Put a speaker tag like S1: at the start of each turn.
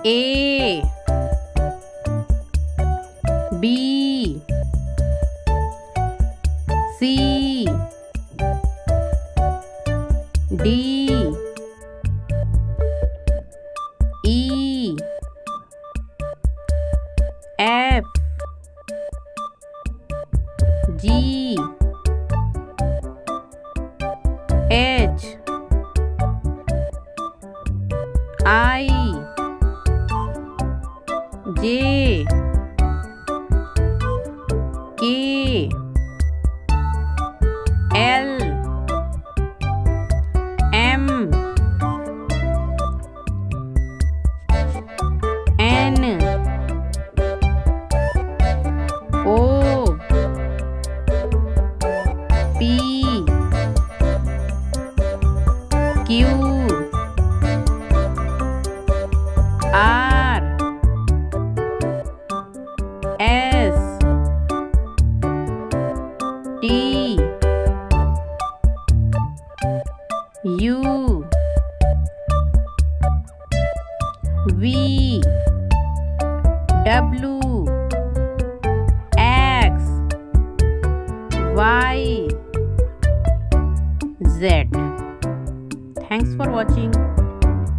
S1: A B C D E F G H I J K L M N O P Q R S T U V W X Y Z. Thanks for watching.